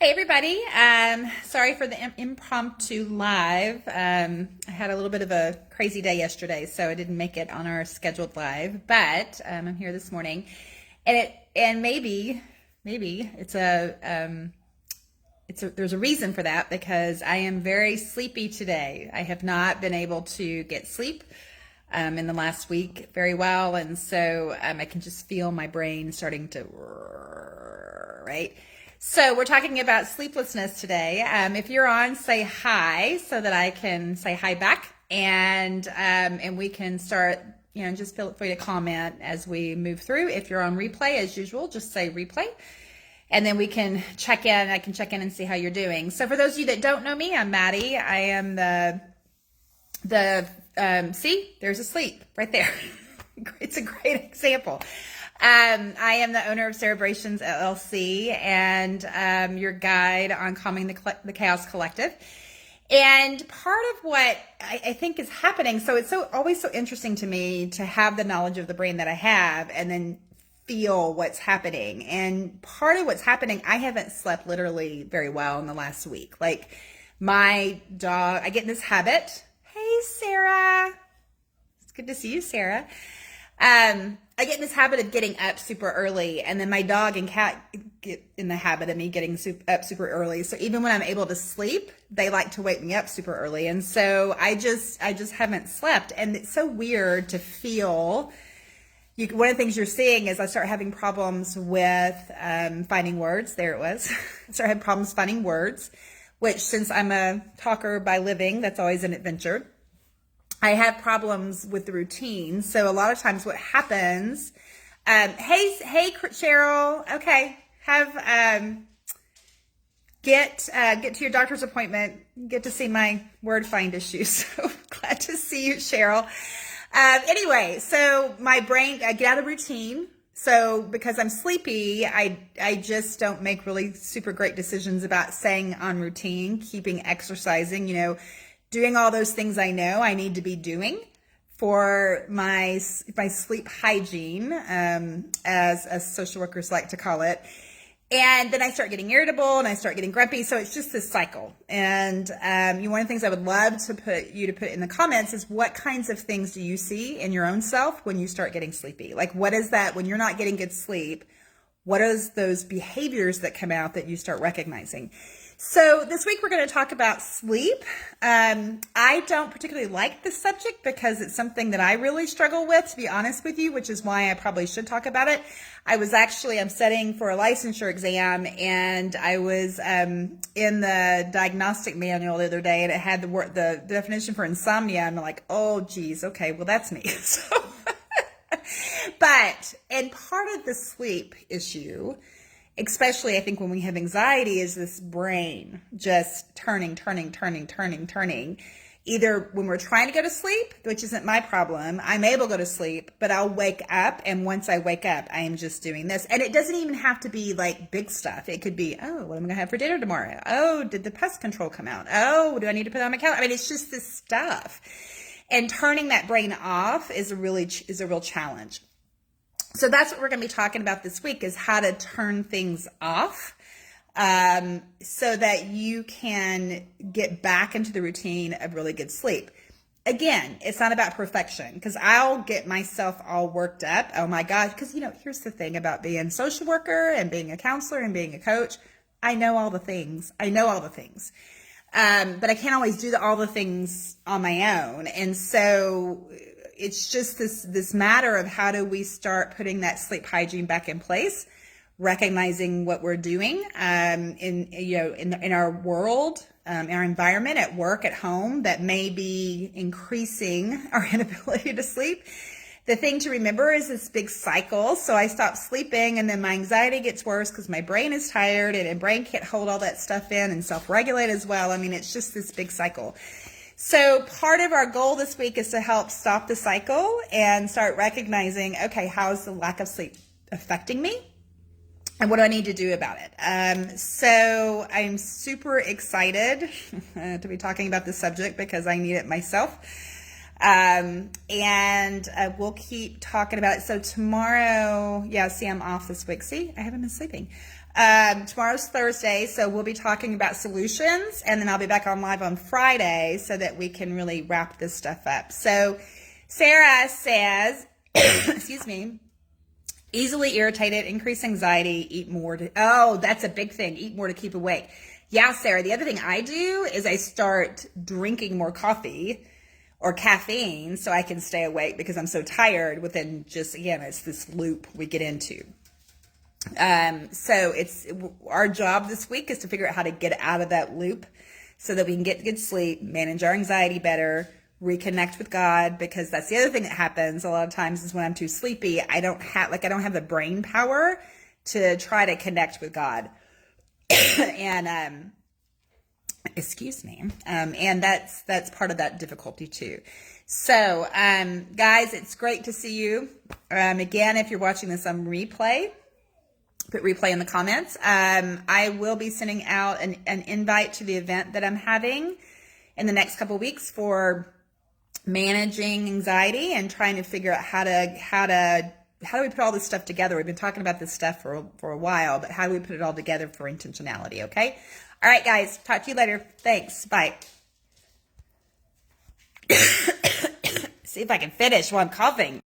Hey everybody, sorry for the impromptu live. I had a little bit of a crazy day yesterday, so I didn't make it on our scheduled live, but I'm here this morning, and maybe there's a reason for that because I am very sleepy today. I have not been able to get sleep in the last week very well, and so I can just feel my brain starting to right. So we're talking about sleeplessness today. If you're on, say hi so that I can say hi back, and we can start. Just feel free to comment as we move through. If you're on replay, as usual, just say replay, and then we can check in. I can check in and see how you're doing. So for those of you that don't know me, I'm Maddie. I am see, there's a sleep right there. It's a great example. I am the owner of Cerebrations LLC and your guide on calming the chaos collective. And part of what I think is happening, so it's always so interesting to me to have the knowledge of the brain that I have and then feel what's happening. And part of what's happening, I haven't slept literally very well in the last week. Like my dog, I get in this habit. Hey, Sarah. It's good to see you, Sarah. I get in this habit of getting up super early, and then my dog and cat get in the habit of me getting up super early. So even when I'm able to sleep, they like to wake me up super early. And so I just haven't slept. And it's so weird to feel. One of the things you're seeing is I start having problems with finding words. There it was. I start having problems finding words, which since I'm a talker by living, that's always an adventure. I have problems with the routine. So a lot of times what happens, hey, Cheryl, okay, get to your doctor's appointment, get to see my word find issues. So glad to see you, Cheryl. Anyway, so my brain, I get out of routine. So because I'm sleepy, I just don't make really super great decisions about staying on routine, keeping exercising, doing all those things I know I need to be doing for my sleep hygiene, as social workers like to call it. And then I start getting irritable and I start getting grumpy. So it's just this cycle. And one of the things I would love to put in the comments is what kinds of things do you see in your own self when you start getting sleepy? Like what is that when you're not getting good sleep? What is those behaviors that come out that you start recognizing? So this week we're going to talk about sleep. I don't particularly like this subject because it's something that I really struggle with, to be honest with you, which is why I probably should talk about it. I'm studying for a licensure exam, and I was in the diagnostic manual the other day, and it had the definition for insomnia. And I'm like, oh, geez, okay, well, that's me. And part of the sleep issue, especially I think when we have anxiety, is this brain just turning. Either when we're trying to go to sleep, which isn't my problem, I'm able to go to sleep, but I'll wake up. And once I wake up, I am just doing this. And it doesn't even have to be like big stuff. It could be, oh, what am I going to have for dinner tomorrow? Oh, did the pest control come out? Oh, do I need to put on my calendar? I mean, it's just this stuff. And turning that brain off is a real challenge. So that's what we're going to be talking about this week, is how to turn things off so that you can get back into the routine of really good sleep. Again, it's not about perfection, because I'll get myself all worked up. Oh my gosh, because here's the thing about being a social worker and being a counselor and being a coach. I know all the things. But I can't always do all the things on my own. And so it's just this matter of how do we start putting that sleep hygiene back in place, recognizing what we're doing in our world, our environment, at work, at home, that may be increasing our inability to sleep. The thing to remember is this big cycle. So I stop sleeping, and then my anxiety gets worse because my brain is tired, and my brain can't hold all that stuff in and self-regulate as well. I mean, it's just this big cycle. So part of our goal this week is to help stop the cycle and start recognizing, okay, how's the lack of sleep affecting me? And what do I need to do about it? So I'm super excited to be talking about this subject because I need it myself. And we'll keep talking about it. So tomorrow, see, I'm off this week. See, I haven't been sleeping. Tomorrow's Thursday, so we'll be talking about solutions, and then I'll be back on live on Friday so that we can really wrap this stuff up. So Sarah says, excuse me, easily irritated, increased anxiety, eat more oh, that's a big thing. Eat more to keep awake. Yeah, Sarah, the other thing I do is I start drinking more coffee or caffeine so I can stay awake because I'm so tired within just, again, it's this loop we get into. So it's our job this week is to figure out how to get out of that loop so that we can get good sleep, manage our anxiety better, reconnect with God, because that's the other thing that happens a lot of times is when I'm too sleepy, I don't have the brain power to try to connect with God. And excuse me. And that's part of that difficulty too. So, guys, it's great to see you. Again, if you're watching this on replay, put replay in the comments. I will be sending out an invite to the event that I'm having in the next couple of weeks for managing anxiety and trying to figure out how do we put all this stuff together. We've been talking about this stuff for a while, but how do we put it all together for intentionality? Okay. All right, guys, talk to you later. Thanks. Bye. See if I can finish while I'm coughing.